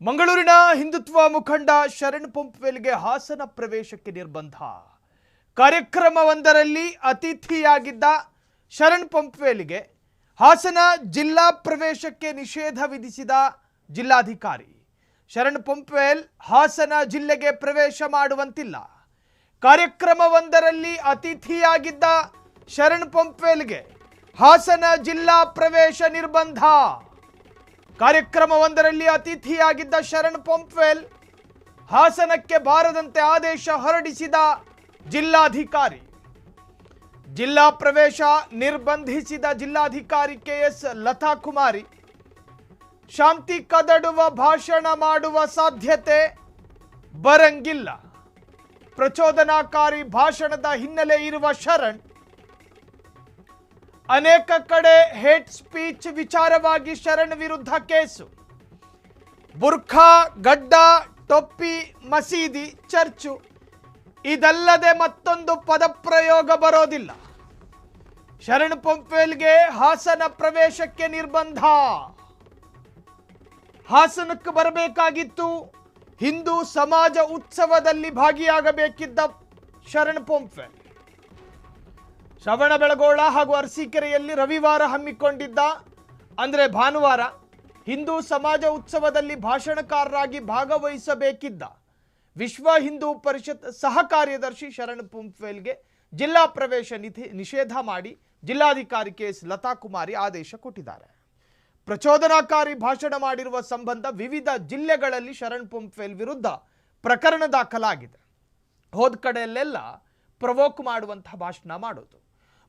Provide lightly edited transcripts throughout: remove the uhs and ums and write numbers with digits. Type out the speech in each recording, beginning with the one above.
ಮಂಗಳೂರಿನ ಹಿಂದುತ್ವ ಮುಖಂಡ ಶರಣ್ ಪಂಪ್ವೆಲ್ಗೆ ಹಾಸನ ಪ್ರವೇಶಕ್ಕೆ ನಿರ್ಬಂಧ. ಕಾರ್ಯಕ್ರಮವೊಂದರಲ್ಲಿ ಅತಿಥಿಯಾಗಿದ್ದ ಶರಣ್ ಪಂಪ್ವೆಲ್ಗೆ ಹಾಸನ ಜಿಲ್ಲಾ ಪ್ರವೇಶಕ್ಕೆ ನಿಷೇಧ ವಿಧಿಸಿದ ಜಿಲ್ಲಾಧಿಕಾರಿ. ಶರಣ್ ಪಂಪ್ವೆಲ್ ಹಾಸನ ಜಿಲ್ಲೆಗೆ ಪ್ರವೇಶ ಮಾಡುವಂತಿಲ್ಲ. ಕಾರ್ಯಕ್ರಮವೊಂದರಲ್ಲಿ ಅತಿಥಿಯಾಗಿದ್ದ ಶರಣ್ ಪಂಪ್ವೆಲ್ಗೆ ಹಾಸನ ಜಿಲ್ಲಾ ಪ್ರವೇಶ ನಿರ್ಬಂಧ. ಕಾರ್ಯಕ್ರಮವೊಂದರಲ್ಲಿ ಅತಿಥಿಯಾಗಿದ್ದ ಶರಣ್ ಪಂಪ್ವೆಲ್ ಹಾಸನಕ್ಕೆ ಬಾರದಂತೆ ಆದೇಶ ಹೊರಡಿಸಿದ ಜಿಲ್ಲಾಧಿಕಾರಿ. ಜಿಲ್ಲಾ ಪ್ರವೇಶ ನಿರ್ಬಂಧಿಸಿದ ಜಿಲ್ಲಾಧಿಕಾರಿ ಕೆಎಸ್ ಲತಾ ಕುಮಾರಿ ಶಾಂತಿ ಕದಡುವ ಭಾಷಣ ಮಾಡುವ ಸಾಧ್ಯತೆ ಬರಂಗಿಲ್ಲ. ಪ್ರಚೋದನಾಕಾರಿ ಭಾಷಣದ ಹಿನ್ನೆಲೆ ಇರುವ ಶರಣ್ ಅನೇಕ ಕಡೆ ಹೇಟ್ ಸ್ಪೀಚ್ ವಿಚಾರವಾಗಿ ಶರಣ್ ವಿರುದ್ಧ ಕೇಸು. ಬುರ್ಖಾ, ಗಡ್ಡ, ಟೊಪ್ಪಿ, ಮಸೀದಿ, ಚರ್ಚು ಇದಲ್ಲದೆ ಮತ್ತೊಂದು ಪದಪ್ರಯೋಗ ಬರೋದಿಲ್ಲ. ಶರಣ್ ಪಂಪ್ವೆಲ್ಗೆ ಹಾಸನ ಪ್ರವೇಶಕ್ಕೆ ನಿರ್ಬಂಧ. ಹಾಸನಕ್ಕೆ ಬರಬೇಕಾಗಿತ್ತು. ಹಿಂದೂ ಸಮಾಜ ಉತ್ಸವದಲ್ಲಿ ಭಾಗಿಯಾಗಬೇಕಿದ್ದ ಶರಣ್ ಪಂಪ್ವೆಲ್ ಶ್ರವಣಬೆಳಗೊಳ ಹಾಗೂ ಅರಸೀಕೆರೆಯಲ್ಲಿ ರವಿವಾರ ಹಮ್ಮಿಕೊಂಡಿದ್ದ ಅಂದರೆ ಭಾನುವಾರ ಹಿಂದೂ ಸಮಾಜ ಉತ್ಸವದಲ್ಲಿ ಭಾಷಣಕಾರರಾಗಿ ಭಾಗವಹಿಸಬೇಕಿದ್ದ ವಿಶ್ವ ಹಿಂದೂ ಪರಿಷತ್ ಸಹ ಕಾರ್ಯದರ್ಶಿ ಶರಣ್ ಪಂಪ್ವೆಲ್ಗೆ ಜಿಲ್ಲಾ ಪ್ರವೇಶ ನಿಷೇಧ ಮಾಡಿ ಜಿಲ್ಲಾಧಿಕಾರಿ ಕೆಎಸ್ ಲತಾ ಕುಮಾರಿ ಆದೇಶ ಕೊಟ್ಟಿದ್ದಾರೆ. ಪ್ರಚೋದನಾಕಾರಿ ಭಾಷಣ ಮಾಡಿರುವ ಸಂಬಂಧ ವಿವಿಧ ಜಿಲ್ಲೆಗಳಲ್ಲಿ ಶರಣ್ ಪಂಪ್ವೆಲ್ ವಿರುದ್ಧ ಪ್ರಕರಣ ದಾಖಲಾಗಿದೆ. ಹೋದ ಕಡೆಯಲ್ಲೆಲ್ಲ ಪ್ರವೋಕ್ ಮಾಡುವಂತಹ ಭಾಷಣ ಮಾಡೋದು,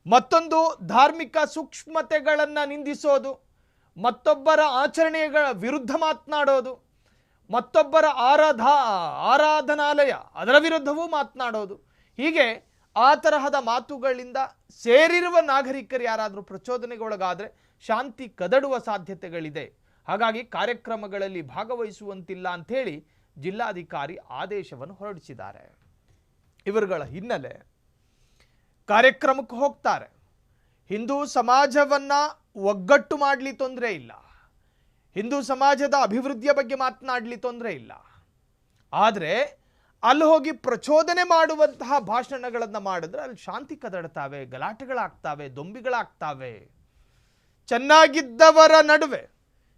ಮತ್ತೊಂದು ಧಾರ್ಮಿಕ ಸೂಕ್ಷ್ಮತೆಗಳನ್ನು ನಿಂದಿಸೋದು, ಮತ್ತೊಬ್ಬರ ಆಚರಣೆಗಳ ವಿರುದ್ಧ ಮಾತನಾಡೋದು, ಮತ್ತೊಬ್ಬರ ಆರಾಧನಾಲಯ ಅದರ ವಿರುದ್ಧವೂ ಮಾತನಾಡೋದು. ಹೀಗೆ ಆ ತರಹದ ಮಾತುಗಳಿಂದ ಸೇರಿರುವ ನಾಗರಿಕರು ಯಾರಾದರೂ ಪ್ರಚೋದನೆಗೊಳಗಾದರೆ ಶಾಂತಿ ಕದಡುವ ಸಾಧ್ಯತೆಗಳಿದೆ. ಹಾಗಾಗಿ ಕಾರ್ಯಕ್ರಮಗಳಲ್ಲಿ ಭಾಗವಹಿಸುವಂತಿಲ್ಲ ಅಂಥೇಳಿ ಜಿಲ್ಲಾಧಿಕಾರಿ ಆದೇಶವನ್ನು ಹೊರಡಿಸಿದ್ದಾರೆ. ಇವರುಗಳ ಹಿನ್ನೆಲೆ ಕಾರ್ಯಕ್ರಮಕ್ಕೆ ಹೋಗ್ತಾರೆ. ಹಿಂದೂ ಸಮಾಜವನ್ನು ಒಗ್ಗಟ್ಟು ಮಾಡಲಿ ತೊಂದರೆ ಇಲ್ಲ, ಹಿಂದೂ ಸಮಾಜದ ಅಭಿವೃದ್ಧಿಯ ಬಗ್ಗೆ ಮಾತನಾಡಲಿ ತೊಂದರೆ ಇಲ್ಲ. ಆದರೆ ಅಲ್ಲಿ ಹೋಗಿ ಪ್ರಚೋದನೆ ಮಾಡುವಂತಹ ಭಾಷಣಗಳನ್ನು ಮಾಡಿದ್ರೆ ಅಲ್ಲಿ ಶಾಂತಿ ಕದಡ್ತಾವೆ, ಗಲಾಟೆಗಳಾಗ್ತಾವೆ, ದೊಂಬಿಗಳಾಗ್ತಾವೆ. ಚೆನ್ನಾಗಿದ್ದವರ ನಡುವೆ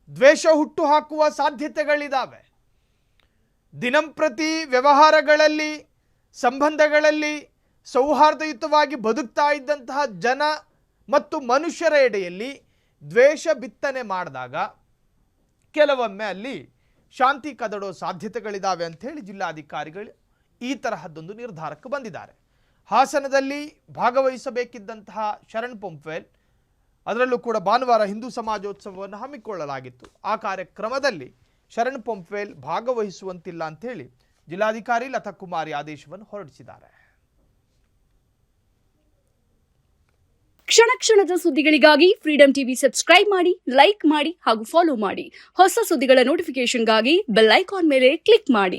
ದ್ವೇಷ ಹುಟ್ಟು ಹಾಕುವ ಸಾಧ್ಯತೆಗಳಿದ್ದಾವೆ. ದಿನಂಪ್ರತಿ ವ್ಯವಹಾರಗಳಲ್ಲಿ, ಸಂಬಂಧಗಳಲ್ಲಿ ಸೌಹಾರ್ದಯುತವಾಗಿ ಬದುಕ್ತಾ ಇದ್ದಂತಹ ಜನ ಮತ್ತು ಮನುಷ್ಯರ ಎಡೆಯಲ್ಲಿ ದ್ವೇಷ ಬಿತ್ತನೆ ಮಾಡಿದಾಗ ಕೆಲವೊಮ್ಮೆ ಅಲ್ಲಿ ಶಾಂತಿ ಕದಡೋ ಸಾಧ್ಯತೆಗಳಿದ್ದಾವೆ ಅಂಥೇಳಿ ಜಿಲ್ಲಾಧಿಕಾರಿಗಳು ಈ ತರಹದ್ದೊಂದು ನಿರ್ಧಾರಕ್ಕೆ ಬಂದಿದ್ದಾರೆ. ಹಾಸನದಲ್ಲಿ ಭಾಗವಹಿಸಬೇಕಿದ್ದಂತಹ ಶರಣ್ ಪಂಪ್ವೆಲ್ ಅದರಲ್ಲೂ ಕೂಡ ಭಾನುವಾರ ಹಿಂದೂ ಸಮಾಜೋತ್ಸವವನ್ನು ಹಮ್ಮಿಕೊಳ್ಳಲಾಗಿತ್ತು. ಆ ಕಾರ್ಯಕ್ರಮದಲ್ಲಿ ಶರಣ್ ಪಂಪ್ವೆಲ್ ಭಾಗವಹಿಸುವಂತಿಲ್ಲ ಅಂಥೇಳಿ ಜಿಲ್ಲಾಧಿಕಾರಿ ಲತಾ ಕುಮಾರಿ ಆದೇಶವನ್ನು ಹೊರಡಿಸಿದ್ದಾರೆ. ಕ್ಷಣ ಕ್ಷಣದ ಸುದ್ದಿಗಳಿಗಾಗಿ ಫ್ರೀಡಂ ಟಿವಿ ಸಬ್ಸ್ಕ್ರೈಬ್ ಮಾಡಿ, ಲೈಕ್ ಮಾಡಿ ಹಾಗೂ ಫಾಲೋ ಮಾಡಿ. ಹೊಸ ಸುದ್ದಿಗಳ ನೋಟಿಫಿಕೇಶನ್ಗಾಗಿ ಬೆಲ್ ಐಕಾನ್ ಮೇಲೆ ಕ್ಲಿಕ್ ಮಾಡಿ.